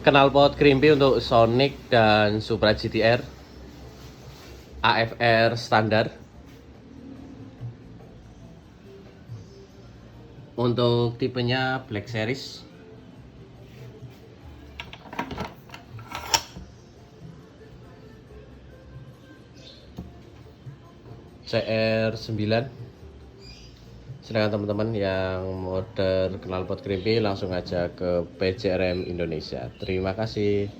Knalpot Krimpi untuk Sonic dan Supra GTR AFR standar. Untuk tipenya Black Series. CR9. Sedangkan teman-teman yang order knalpot Krimpi langsung aja ke PJRM Indonesia. Terima kasih.